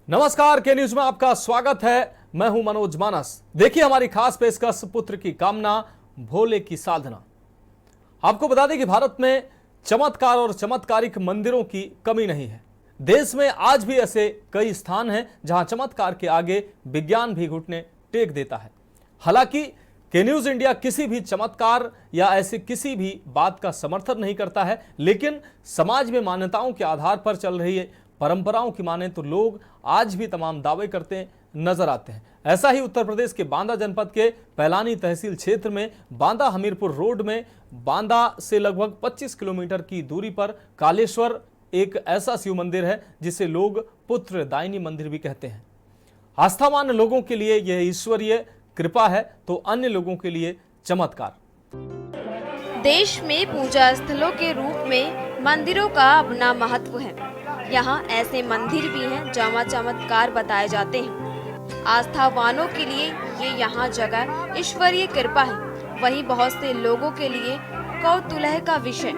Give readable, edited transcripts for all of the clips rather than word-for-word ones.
नमस्कार, के न्यूज में आपका स्वागत है। मैं हूं मनोज मानस। देखिए हमारी खास पेशकश, पुत्र की कामना भोले की साधना। आपको बता दें कि भारत में चमत्कार और चमत्कारिक मंदिरों की कमी नहीं है। देश में आज भी ऐसे कई स्थान हैं जहां चमत्कार के आगे विज्ञान भी घुटने टेक देता है। हालांकि के न्यूज इंडिया किसी भी चमत्कार या ऐसे किसी भी बात का समर्थन नहीं करता है, लेकिन समाज में मान्यताओं के आधार पर चल रही है परंपराओं की माने तो लोग आज भी तमाम दावे करते नजर आते हैं। ऐसा ही उत्तर प्रदेश के बांदा जनपद के पैलानी तहसील क्षेत्र में बांदा हमीरपुर रोड में बांदा से लगभग 25 किलोमीटर की दूरी पर कालेश्वर एक ऐसा शिव मंदिर है जिसे लोग पुत्र दायिनी मंदिर भी कहते हैं। आस्थावान लोगों के लिए यह ईश्वरीय कृपा है तो अन्य लोगों के लिए चमत्कार। देश में पूजा स्थलों के रूप में मंदिरों का अपना महत्व है। यहाँ ऐसे मंदिर भी हैं जहाँ चमत्कार बताए जाते हैं। आस्थावानों के लिए ये यहाँ जगह ईश्वरीय कृपा है, वहीं बहुत से लोगों के लिए कौतूहल का विषय।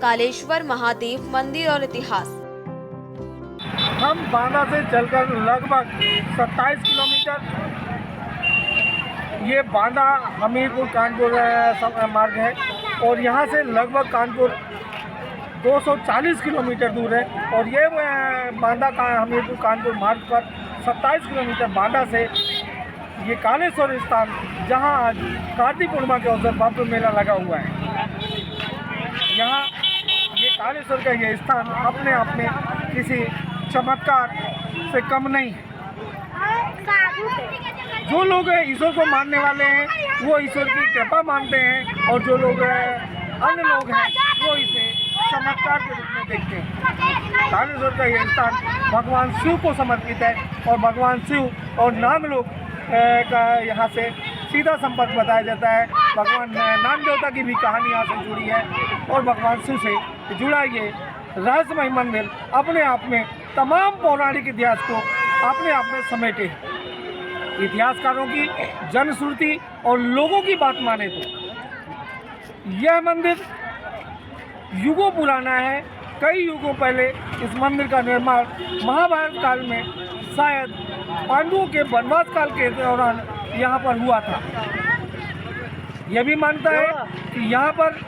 कालेश्वर महादेव मंदिर और इतिहास। हम बांदा से चलकर लगभग 27 किलोमीटर ये बांदा हमीरपुर कानपुर मार्ग है और यहाँ से लगभग कानपुर 240 किलोमीटर दूर है। और ये बांदा का हमीरपुर कानपुर मार्ग पर 27 किलोमीटर बांदा से ये कालेश्वर स्थान, जहाँ आज कार्तिक पूर्णिमा के अवसर भव्य मेला लगा हुआ है। यहाँ ये कालेश्वर का ये स्थान अपने आप में किसी चमत्कार से कम नहीं है। जो लोग ईश्वर को मानने वाले हैं वो ईश्वर की कृपा मानते हैं और जो लोग अन्य लोग हैं वो इसे चमत्कार के रूप में देखते हैं। कालेश्वर का यह स्थान भगवान शिव को समर्पित है और भगवान शिव और नाग लोग का यहाँ से सीधा संपर्क बताया जाता है। भगवान नाग देवता की भी कहानी यहाँ से जुड़ी है और भगवान शिव से जुड़ा ये रहस्यमय मंदिर अपने आप में तमाम पौराणिक इतिहास को अपने आप में समेटे। इतिहासकारों की जनश्रुति और लोगों की बात माने तो यह मंदिर युगों पुराना है। कई युगों पहले इस मंदिर का निर्माण महाभारत काल में शायद पांडवों के वनवास काल के दौरान यहाँ पर हुआ था। यह भी मानता है कि यहाँ पर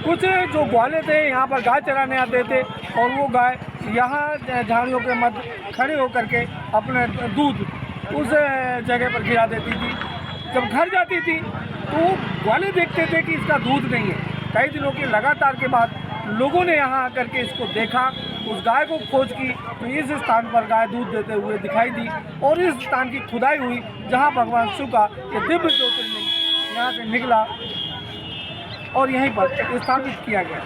कुछ जो ग्वाले थे यहाँ पर गाय चराने आते थे और वो गाय यहाँ झाड़ियों के मध्य खड़े होकर के अपने दूध उस जगह पर गिरा देती थी। जब घर जाती थी तो ग्वाले देखते थे कि इसका दूध नहीं है। कई दिनों के लगातार के बाद लोगों ने यहाँ आकर के इसको देखा, उस गाय को खोज की तो इस स्थान पर गाय दूध देते हुए दिखाई दी और इस स्थान की खुदाई हुई जहाँ भगवान शिव का ये दिव्य ज्योतिर्लिंग यहाँ से निकला और यहीं पर स्थापित किया गया।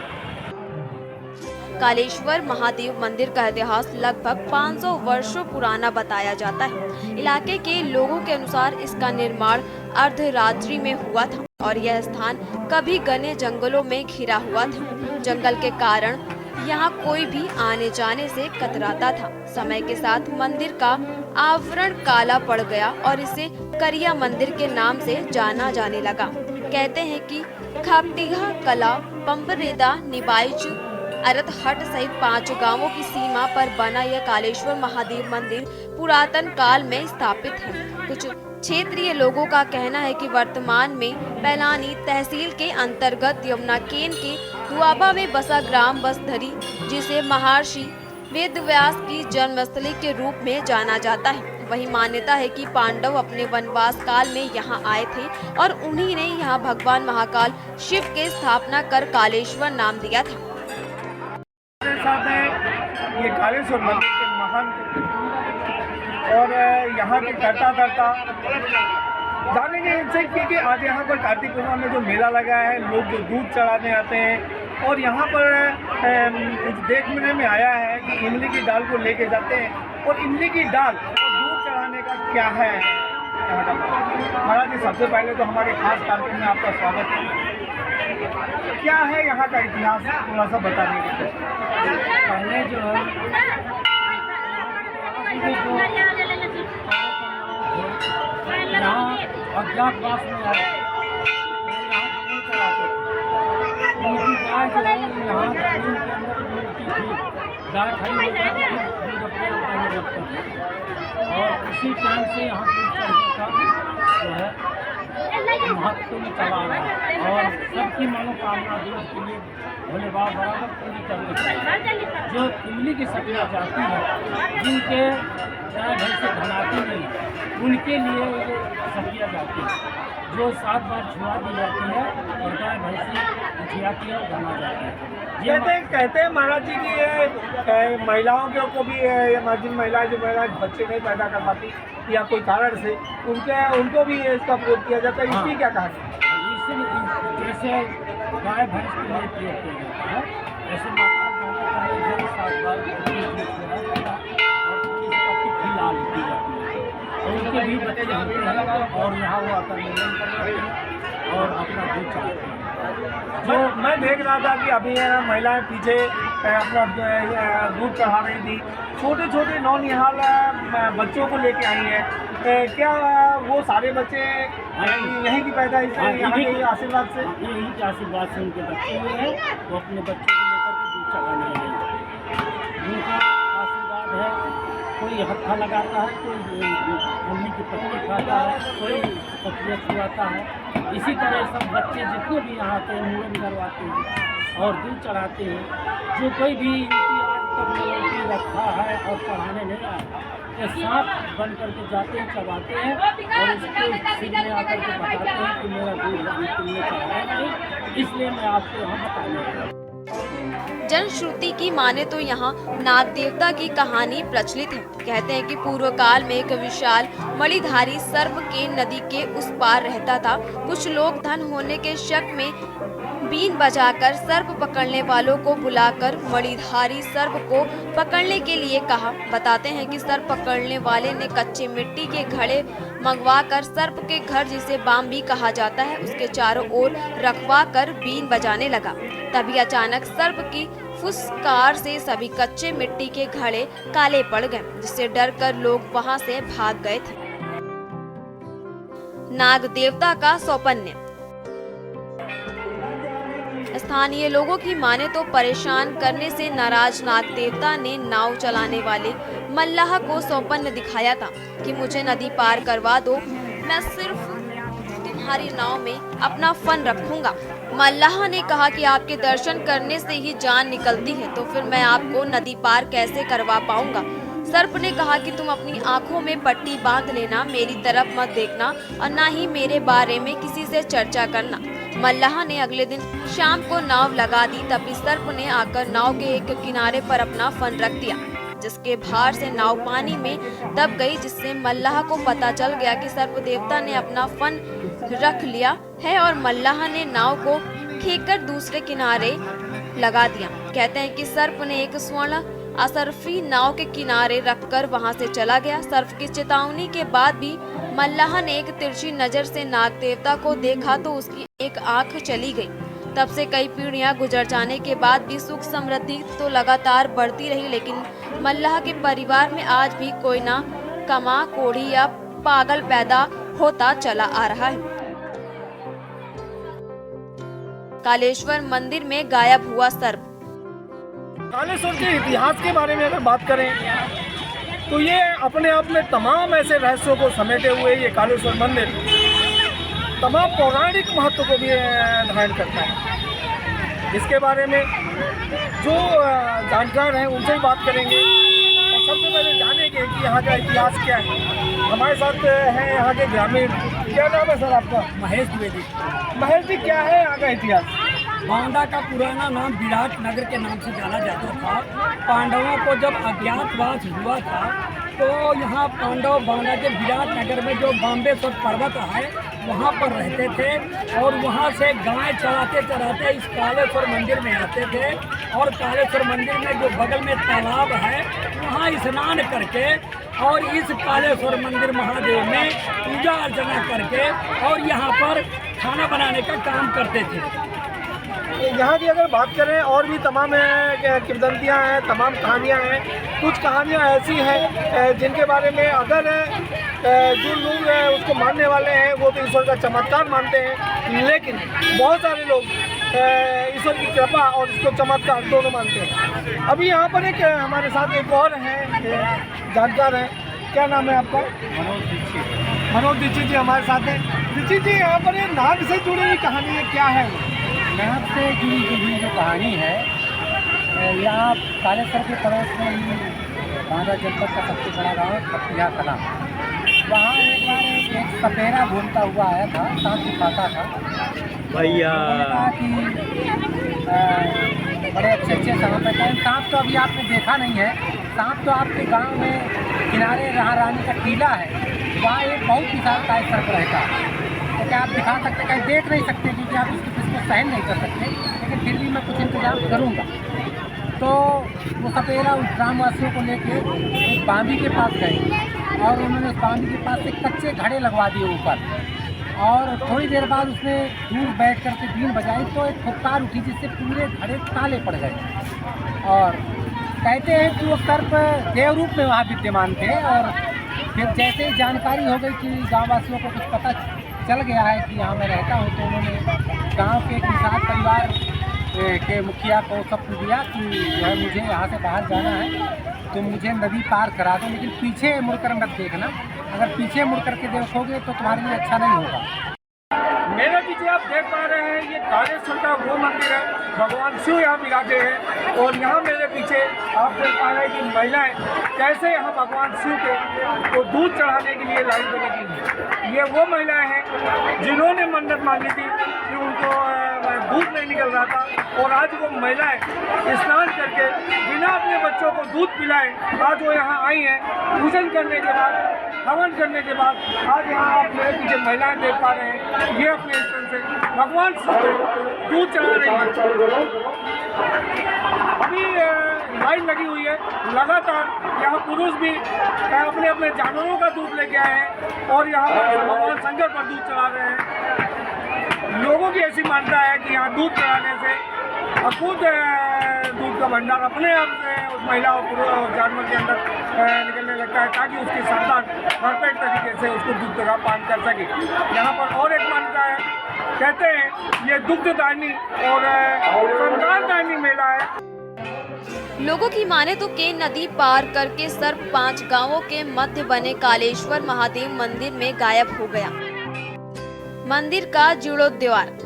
कालेश्वर महादेव मंदिर का इतिहास लगभग 500 वर्षों पुराना बताया जाता है। इलाके के लोगों के अनुसार इसका निर्माण अर्धरात्रि में हुआ था और यह स्थान कभी घने जंगलों में घिरा हुआ था। जंगल के कारण यहाँ कोई भी आने जाने से कतराता था। समय के साथ मंदिर का आवरण काला पड़ गया और इसे करिया मंदिर के नाम से जाना जाने लगा। कहते हैं कि खापटीहा, कला, पंपरेदा, निबाइच, अरतहट सहित 5 गांवों की सीमा पर बना यह कालेश्वर महादेव मंदिर पुरातन काल में स्थापित है। कुछ क्षेत्रीय लोगों का कहना है कि वर्तमान में पैलानी तहसील के अंतर्गत यमुनाकेन के दुआबा में बसा ग्राम बसधरी, जिसे महर्षि वेदव्यास की जन्मस्थली के रूप में जाना जाता है। वही मान्यता है कि पांडव अपने वनवास काल में यहाँ आए थे और उन्हीं ने यहाँ भगवान महाकाल शिव के स्थापना कर कालेश्वर नाम दिया था। साथ है ये कालेश्वर मंदिर के महंत और यहाँ के करता जानेंगे इनसे क्योंकि आज यहाँ पर कार्तिक पूर्णिमा में जो मेला लगा है, लोग जो दूध चढ़ाने आते हैं और यहाँ पर कुछ देखने में आया है कि इमली की दाल को लेके जाते हैं और इमली की दाल और दूध चढ़ाने का क्या है यहाँ का। महाराज जी, सबसे पहले तो हमारे खास कार्यक्रम में आपका स्वागत है। क्या है यहाँ का इतिहास, थोड़ा सा बताने की कोशिश। पहले जो है यहाँ अज्ञातवास में आए, यहाँ दूध चढ़ाते थे। उनकी गाय जो है यहाँ जमीन के अंदर मिलती थी, गाय खड़ी हो जाती थी, दूध अपने आप आने लगता था और इसी टाइम से यहाँ दूध चढ़ने का जो है महत्व में चला आ रहा है और सबकी मनोकामना दूध के लिए भोले बाबा बराबर पूरी करने की जो इमली की सब्जियाँ जाती है, जिनके गाय भैंस से धनाती नहीं, उनके लिए ये सब्जियाँ जाती है जो 7 बार छुआ दी जाती है और गाय भैंसी उठियाती है और धना जाती है। कहते हैं महाराज जी की ये महिलाओं के को भी ये मस्जिद महिलाएं जो महिलाएं बच्चे नहीं पैदा कर पाती या कोई कारण से उनको भी इसका प्रयोग किया जाता है, इसकी क्या कहानी है? इसलिए जैसे गाय भैंस के लिए प्रयोग किया जाता है, ऐसे माता का 7 बार और थोड़ी सी पत्ती खिला ली जाती है और उनके भी बच्चे होते हैं और यहाँ वो आकर मिलन करते हैं और अपना दूध चलाते हैं। जो मैं देख रहा था कि अभी महिलाएं पीछे अपना दूध चढ़ा रही थी, छोटे छोटे नौनिहाल बच्चों को लेके आई हैं, क्या वो सारे बच्चे यहीं की पैदाइश है, यहाँ के आशीर्वाद से? यहीं के आशीर्वाद से उनके बच्चे हुए हैं, वो अपने बच्चों को लेकर के दूध चढ़ाने आए, उनका आशीर्वाद है। कोई हत्था लगाता है, कोई अम्मी की पत्ती खाता है, कोई पत्तियाँ छुआता है। इसी तरह सब बच्चे जितने भी यहाँ आते हैं मुंडन करवाते हैं और दूध चढ़ाते हैं। जो कोई भी आज तक मूर्ति रखा है और चढ़ाने नहीं आया, ये सांप बन करके जाते हैं, चबाते हैं और उसके सिर में आकर के बताते हैं कि मेरा दूध तुमने चढ़ाया नहीं, इसलिए मैं आपको यहाँ बताने आया। जनश्रुति की माने तो यहाँ नाग देवता की कहानी प्रचलित है। कहते हैं कि पूर्व काल में एक विशाल मणिधारी सर्प के नदी के उस पार रहता था। कुछ लोग धन होने के शक में बीन बजाकर सर्प पकड़ने वालों को बुलाकर मणिधारी सर्प को पकड़ने के लिए कहा। बताते हैं कि सर्प पकड़ने वाले ने कच्चे मिट्टी के घड़े मंगवाकर सर्प के घर, जिसे बाम्बी कहा जाता है, उसके चारों ओर रखवा कर बीन बजाने लगा। तभी अचानक सर्प की फुसकार से सभी कच्चे मिट्टी के घड़े काले पड़ गए, जिससे डरकर लोग वहां से भाग गए थे। नाग देवता का सौपन्य। स्थानीय लोगों की माने तो परेशान करने से नाराज नाग देवता ने नाव चलाने वाले मल्लाह को सौपन्य दिखाया था कि मुझे नदी पार करवा दो, मैं सिर्फ तुम्हारी नाव में अपना फन रखूंगा। मल्लाह ने कहा कि आपके दर्शन करने से ही जान निकलती है, तो फिर मैं आपको नदी पार कैसे करवा पाऊंगा। सर्प ने कहा कि तुम अपनी आंखों में पट्टी बांध लेना, मेरी तरफ मत देखना और ना ही मेरे बारे में किसी से चर्चा करना। मल्लाह ने अगले दिन शाम को नाव लगा दी। तभी सर्प ने आकर नाव के एक किनारे पर अपना फन रख दिया, जिसके भार से नाव पानी में दब गई, जिससे मल्लाह को पता चल गया कि सर्प देवता ने अपना फन रख लिया है और मल्लाह ने नाव को खींचकर दूसरे किनारे लगा दिया। कहते हैं कि सर्प ने एक स्वर्ण असरफी नाव के किनारे रखकर वहां से चला गया। सर्प की चेतावनी के बाद भी मल्लाह ने एक तिरछी नजर से नाग देवता को देखा तो उसकी एक आंख चली गई। तब से कई पीढ़ियां गुजर जाने के बाद भी सुख समृद्धि तो लगातार बढ़ती रही, लेकिन मल्लाह के परिवार में आज भी कोई ना कमा कोढ़ी या पागल पैदा होता चला आ रहा है। कालेश्वर मंदिर में गायब हुआ सर्प। कालेश्वर के इतिहास के बारे में अगर बात करें तो ये अपने आप में तमाम ऐसे रहस्यों को समेटे हुए ये कालेश्वर मंदिर तमाम पौराणिक महत्व को भी धारण करता है। इसके बारे में जो जानकार हैं उनसे ही बात करेंगे और सबसे पहले जानेंगे कि यहाँ का इतिहास क्या है। हमारे साथ हैं यहाँ के ग्रामीण। क्या नाम है सर आपका? महेश द्विवेदी। महेश जी, क्या है यहाँ का इतिहास? बांदा का पुराना नाम विराट नगर के नाम से जाना जाता था। पांडवों को जब अज्ञातवास हुआ था तो यहाँ पांडव बांदा के विराट नगर में जो बाम्बेश्वर पर्वत है वहाँ पर रहते थे और वहाँ से गाय चराते चराते इस कालेश्वर मंदिर में आते थे और कालेश्वर मंदिर में जो बगल में तालाब है वहाँ स्नान करके और इस कालेश्वर मंदिर महादेव में पूजा अर्चना करके और यहाँ पर खाना बनाने का काम करते थे। यहाँ की अगर बात करें और भी तमाम किंवदंतियाँ हैं, तमाम कहानियाँ हैं। कुछ कहानियाँ ऐसी हैं जिनके बारे में अगर जो लोग उसको मानने वाले हैं वो तो ईश्वर का चमत्कार मानते हैं, लेकिन बहुत सारे लोग ईश्वर की कृपा और इसको चमत्कार दोनों मानते हैं। अभी यहाँ पर एक हमारे साथ एक और है जानकार है, क्या नाम है आपका? मनोज दीक्षित जी हमारे साथ हैं। दीक्षित जी, यहाँ पर ये नाग से जुड़ी हुई कहानी है, क्या है? नाग से जुड़ी हुई जो कहानी है, यहाँ कालेसर के पड़ोस में ही बांदा जनपद का सबसे बड़ा गाँव है खतिया कला। वहाँ एक बार एक सपेरा घूमता हुआ आया था, सांप दिखाता था भैया। कि बड़े अच्छे अच्छे सांप है। सांप तो अभी आपने देखा नहीं है, सांप तो आपके गांव में किनारे रानी का टीला है, वहाँ एक बहुत विशालकाय सर्प रहता है। तो क्या आप दिखा सकते, कहीं देख नहीं सकते क्योंकि आप इसको सहन नहीं कर सकते, लेकिन फिर भी मैं कुछ इंतजाम करूँगा। तो वो सपेरा उस ग्रामवासियों को लेके एक बांदी के पास गए और उन्होंने उस बांदी के पास से कच्चे घड़े लगवा दिए ऊपर, और थोड़ी देर बाद उसने दूर बैठ कर के बीन बजाई तो एक फुफकार उठी जिससे पूरे घड़े काले पड़ गए। और कहते हैं कि वो सर्प देव रूप में वहाँ विद्यमान थे। और फिर जैसे ही जानकारी हो गई कि गाँववासियों को कुछ पता चल गया है कि यहाँ मैं रहता हूँ, तो उन्होंने गाँव के एक निषाद परिवार के मुखिया को सब दिया कि मुझे यहाँ से बाहर जाना है तो मुझे नदी पार करा दो, लेकिन पीछे मुड़कर मत देखना, अगर पीछे मुड़ करके देखोगे तो तुम्हारे लिए अच्छा नहीं होगा। मेरे पीछे आप देख पा रहे हैं ये कालेश्वर का वो मंदिर है, भगवान शिव यहाँ विराजे हैं। और यहाँ मेरे पीछे आप देख पा रहे हैं कि महिलाएं कैसे यहाँ भगवान शिव के को दूध चढ़ाने के लिए लाइन में लगी हैं। ये वो महिलाएं हैं जिन्होंने मन्नत मांगी थी कि उनको दूध नहीं निकल रहा था, और आज वो महिलाएं स्नान करके बिना अपने बच्चों को दूध पिलाए आज वो यहाँ आई हैं। पूजन करने के बाद, हवन करने के बाद आज यहाँ आप मेरे पीछे महिलाएं देख पा रहे हैं, ये अपने स्थल से भगवान शिव दूध चढ़ा रही है। अभी लाइन लगी हुई है लगातार, यहाँ पुरुष भी अपने अपने जानवरों का दूध लेके आए हैं और यहाँ पर भगवान शंकर पर दूध चढ़ा रहे हैं। लोगों की ऐसी मान्यता है कि यहाँ दूध चढ़ाने से खुद दूध का भंडार अपने आप से उस महिला और जानवर के अंदर निकलने लगता है, ताकि उसकी संतान परफेक्ट तरीके से उसको दूध का पान कर सके। यहाँ पर और एक मान्यता है, कहते हैं ये दुग्धदानी और संतानदानी मेला है। लोगों की माने तो केन नदी पार करके सर्प 5 गांवों के मध्य बने कालेश्वर महादेव मंदिर में गायब हो गया। मंदिर का जीर्णोद्धार।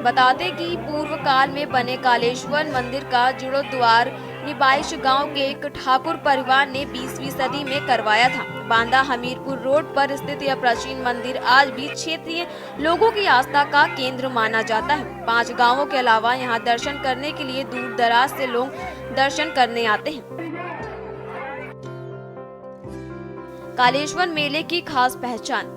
बताते कि पूर्व काल में बने कालेश्वर मंदिर का जीर्णोद्धार निबाइश गांव के एक ठाकुर परिवार ने 20वीं सदी में करवाया था। बांदा हमीरपुर रोड पर स्थित यह प्राचीन मंदिर आज भी क्षेत्रीय लोगों की आस्था का केंद्र माना जाता है। 5 गांवों के अलावा यहां दर्शन करने के लिए दूर दराज से लोग दर्शन करने आते हैं। कालेश्वर मेले की खास पहचान।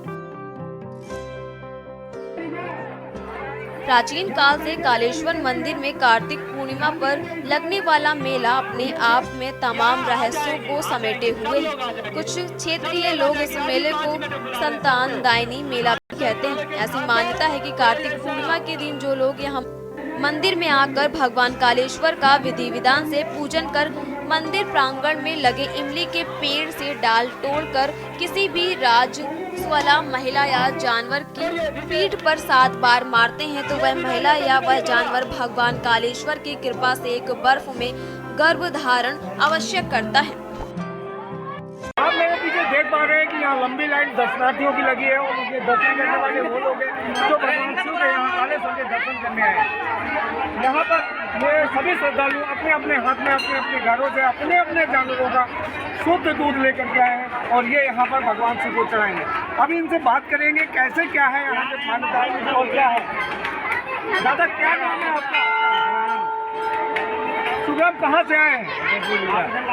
प्राचीन काल से कालेश्वर मंदिर में कार्तिक पूर्णिमा पर लगने वाला मेला अपने आप में तमाम रहस्यों को समेटे हुए है। कुछ क्षेत्रीय लोग इस मेले को संतानदायिनी मेला भी कहते हैं। ऐसी मान्यता है कि कार्तिक पूर्णिमा के दिन जो लोग यहाँ मंदिर में आकर भगवान कालेश्वर का विधि विधान से पूजन कर मंदिर प्रांगण में लगे इमली के पेड़ से डाल तोड़कर किसी भी राजस्वला महिला या जानवर की पीठ पर 7 बार मारते हैं तो वह महिला या वह जानवर भगवान कालेश्वर की कृपा से एक बर्फ में गर्भ धारण अवश्य करता है। आप मेरे पीछे देख पा रहे हैं कि यहाँ लंबी लाइन दर्शनार्थियों की लगी है और उनके दर्शन करने वाले वो लोग हैं जो भगवान शिव के यहाँ कालेश्वर के दर्शन करने आए हैं। यहाँ पर ये सभी श्रद्धालु अपने अपने हाथ में अपने अपने घरों से अपने अपने जानवरों का शुद्ध दूध लेकर के आए हैं और ये यहाँ पर भगवान शिव को चढ़ाएंगे। अभी इनसे बात करेंगे कैसे क्या है यहाँ के मान्यता और क्या है। दादा क्या नाम है आपका? सुगम कहाँ से आए हैं?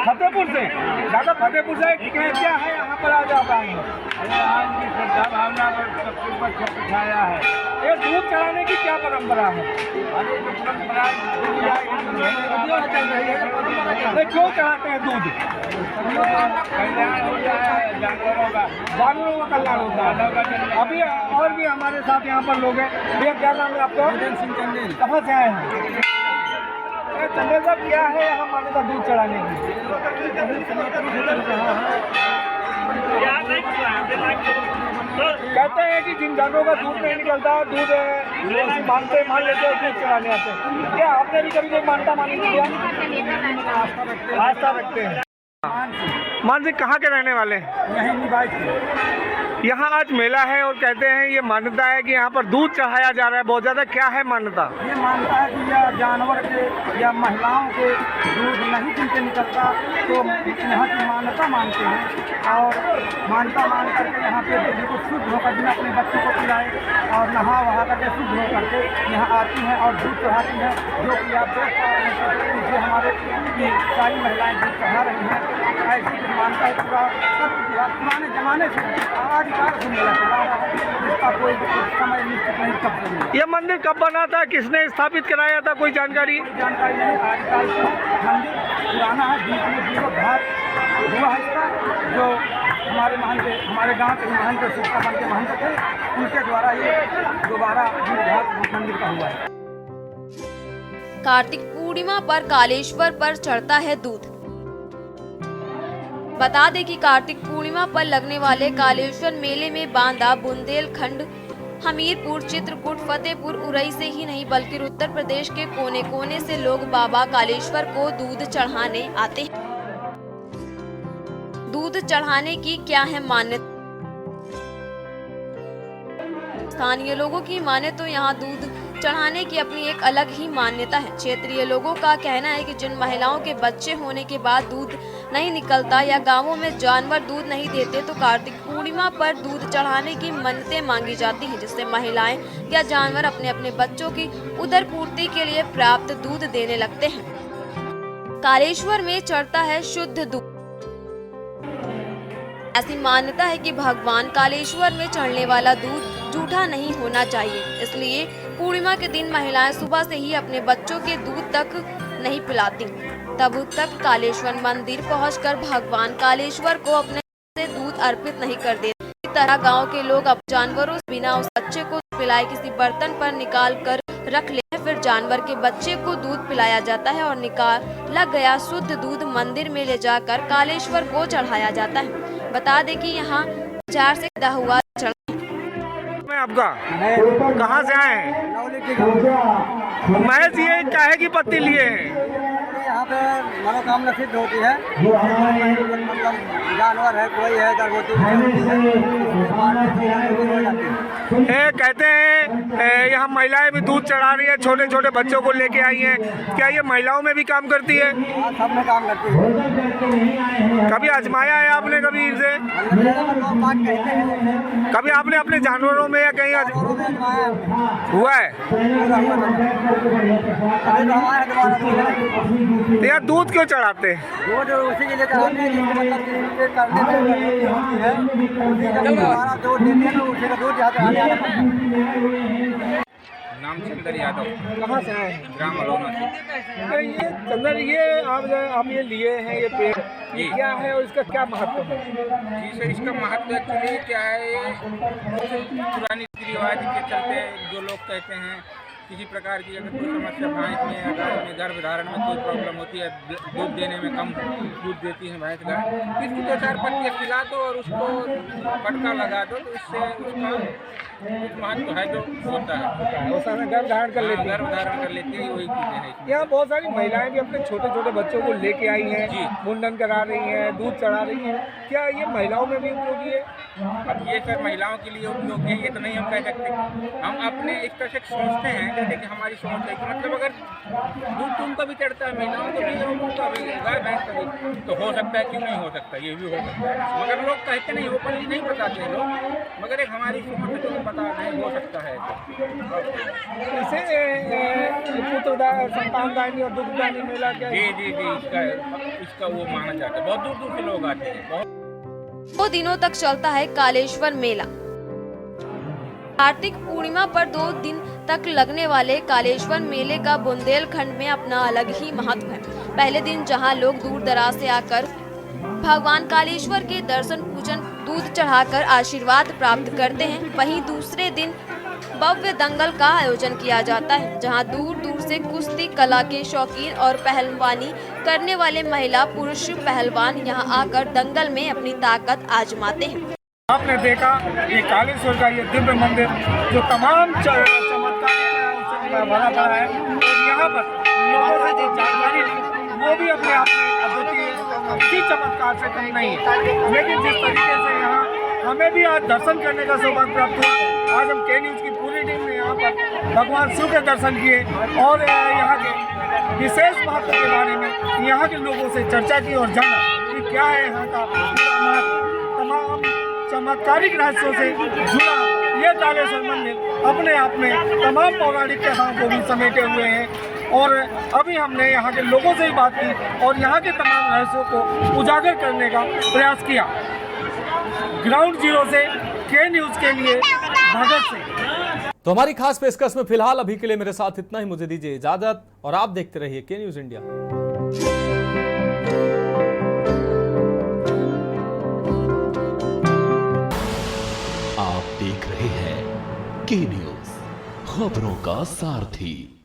फतेहपुर से। दादा फतेहपुर से क्या है यहाँ पर आज आप आए हैं? श्रद्धा भावना पर छाया है। ये दूध चढ़ाने की क्या परंपरा है? क्यों चढ़ाते हैं दूध? कल्याण होता है जानवरों का, जानवरों का कल्याण होता है। अभी और भी हमारे साथ यहाँ पर लोग हैं। भैया क्या नाम है आपका? चंदेल। कहाँ से आए हैं? चंदेल साहब क्या है यहाँ मान्यता दूध चढ़ाने की? कहते हैं कि जिन जानवरों का दूध नहीं निकलता, दूध मानते मान लेते हैं, दूध चढ़ाने आते हैं। क्या आपने भी कभी कोई मानता मानी क्या? आस्था रखते हैं। मान सिंह कहाँ के रहने वाले हैं? यहीं निवास यहाँ आज मेला है और कहते हैं ये मान्यता है कि यहाँ पर दूध चढ़ाया जा रहा है बहुत ज़्यादा। क्या है मान्यता? ये मानता है कि यह जानवर के या महिलाओं के दूध नहीं जिनसे निकलता, तो यहाँ की मान्यता मानते हैं और मान्यता मान करके यहाँ पे बिल्कुल शुद्ध होकर बिना अपने बच्चों को पिलाए और नहा वहा करके शुद्ध हो करके यहाँ आती हैं और दूध चढ़ाती हैं, जो कि आप देख पा रहे हैं कि हमारे की सारी महिलाएं दूध चढ़ा रही हैं। ऐसी मानता है पूरा पुराने ज़माने से आज काल से मेला चला रहा है, जिसका कोई समय निश्चित नहीं कब से मिला। यह मंदिर कब बना था, किसने स्थापित कराया था, कोई जानकारी? जानकारी नहीं। आजकल मंदिर पुराना है, बीच में जीवोद्धार हुआ है इसका, जो हमारे महंत, हमारे गांव के महंत शिक्षा के महंत थे, उनके द्वारा ये दोबारा जीवोद्धार मंदिर का हुआ है। कार्तिक पूर्णिमा पर कालेश्वर पर चढ़ता है दूध। बता दें कि कार्तिक पूर्णिमा पर लगने वाले कालेश्वर मेले में बांदा, बुंदेलखंड, हमीरपुर, चित्रकूट, फतेहपुर, उरई से ही नहीं बल्कि उत्तर प्रदेश के कोने कोने से लोग बाबा कालेश्वर को दूध चढ़ाने आते हैं। दूध चढ़ाने की क्या है मान्यता? स्थानीय लोगों की माने तो यहाँ दूध चढ़ाने की अपनी एक अलग ही मान्यता है। क्षेत्रीय लोगों का कहना है कि जिन महिलाओं के बच्चे होने के बाद दूध नहीं निकलता या गांवों में जानवर दूध नहीं देते, तो कार्तिक पूर्णिमा पर दूध चढ़ाने की मन्नतें मांगी जाती हैं, जिससे महिलाएं या जानवर अपने अपने बच्चों की उदर पूर्ति के लिए प्राप्त दूध देने लगते हैं। कालेश्वर में चढ़ता है शुद्ध दूध। ऐसी मान्यता है कि भगवान कालेश्वर में चढ़ने वाला दूध जूठा नहीं होना चाहिए, इसलिए पूर्णिमा के दिन महिलाएं सुबह से ही अपने बच्चों के दूध तक नहीं पिलाती। तब तक कालेश्वर मंदिर पहुंचकर भगवान कालेश्वर को अपने से दूध अर्पित नहीं कर देते। इसी तरह गांव के लोग अब जानवरों से बिना उस बच्चे को पिलाए किसी बर्तन पर निकाल कर रख ले, फिर जानवर के बच्चे को दूध पिलाया जाता है और निकाला गया शुद्ध दूध मंदिर में ले जाकर कालेश्वर को चढ़ाया जाता है। बता दें कि यहाँ 4 से दहा हुआ चढ़ा। मैं आपका कहाँ से आए हैं? महज ये काहे की पत्ती लिए हैं? यहाँ पे मनोकामना सिद्ध होती है, मतलब जानवर है, कोई है, गर्भवती है। कहते हैं यहाँ महिलाएं भी दूध चढ़ा रही है, छोटे छोटे बच्चों को लेके आई हैं। क्या ये महिलाओं में भी काम करती है? सब में काम करती है। कभी आजमाया है आपने कभी इनसे? कभी आपने अपने जानवरों में या कहीं हुआ है? तो यार दूध क्यों चढ़ाते हैं? दूध उसी के लिए चढ़ाते हैं जिसको मतलब करने होती है, हमारा दूध देते हैं, उसी का दूध यहाँ चढ़ाने आता है। नाम चंदर यादव। कहाँ से आए हैं? ग्राम अलोना से। तो ये चंदर, ये आप ये लिए हैं ये पेड़, ये क्या है और इसका क्या महत्व है? जी सर, इसका महत्व एक्चुअली क्या है, पुरानी रीति रिवाज के चलते जो लोग कहते हैं किसी प्रकार की अगर कोई समस्या भैंस में या गाय में गर्भ धारण में कोई प्रॉब्लम होती है, दूध देने में कम दूध देती है भैंस गाय, तो इसकी 2-4 पत्तियाँ खिला दो और उसको पटका लगा दो, तो इससे उसका महत्व है जो होता है, वो सामने गर्भ धारण कर लेती है। गर्भ धारण कर लेती है, वही चीज़ें हैं। यहाँ बहुत सारी महिलाएं भी अपने छोटे छोटे बच्चों को लेके आई हैं, जी। मुंडन करा रही हैं, दूध चढ़ा रही हैं। क्या ये महिलाओं में भी उपयोगी है? अब ये सर महिलाओं के लिए उपयोगी है, ये तो नहीं हम कह सकते। हम अपने एक तरह से सोचते हैं, जैसे कि हमारी सोच है कि मतलब अगर दूध तो उनको भी चढ़ता है, महिलाओं को भी, उनका भी, गाय भैंस का भी, तो हो सकता है, क्यों नहीं हो सकता, ये भी हो सकता है। मगर लोग कहते नहीं, ओपनली नहीं बताते हैं लोग, मगर एक हमारी सोच है जो पता नहीं हो सकता है। इसे पुत्रदान, संतानदानी और दुग्धदानी मेला क्या जी जी जी, इसका वो माना जाता है। बहुत दूर दूर से लोग आते हैं। 2 दिनों तक चलता है कालेश्वर मेला। कार्तिक पूर्णिमा पर 2 दिन तक लगने वाले कालेश्वर मेले का बुंदेलखंड में अपना अलग ही महत्व है। पहले दिन जहां लोग दूर दराज से आकर भगवान कालेश्वर के दर्शन पूजन दूध चढ़ाकर आशीर्वाद प्राप्त करते हैं, वहीं दूसरे दिन भव्य दंगल का आयोजन किया जाता है, जहां दूर दूर से कुश्ती कला के शौकीन और पहलवानी करने वाले महिला पुरुष पहलवान यहां आकर दंगल में अपनी ताकत आजमाते हैं। आपने देखा ये कालेश्वर का ये दिव्य मंदिर जो तमाम चमत्कार से भरा पड़ा है, और यहाँ पर लोगों से जो जानकारी ली वो भी अपने आप में अद्वितीय किसी चमत्कार से कम नहीं है। लेकिन जिस तरीके से यहाँ हमें भी आज दर्शन करने का सौभाग्य प्राप्त हुआ, आज हम के न्यूज़ की पूरी टीम ने यहाँ पर भगवान शिव के दर्शन किए और यहाँ के विशेष महत्व के बारे में यहाँ के लोगों से चर्चा की और जाना कि क्या है यहाँ का तमाम चमत्कारिक रहस्यों से जुड़ा ये कालेश्वर मंदिर अपने आप में तमाम पौराणिक कथाओं को भी समेटे हुए हैं। और अभी हमने यहाँ के लोगों से ही बात की और यहाँ के तमाम रहस्यों को उजागर करने का प्रयास किया। ग्राउंड जीरो से के न्यूज़ के लिए भगत सिंह। तो हमारी खास पेशकश में फिलहाल अभी के लिए मेरे साथ इतना ही। मुझे दीजिए इजाजत और आप देखते रहिए के न्यूज़ इंडिया। आप देख रहे हैं के न्यूज़, खबरों का सारथी।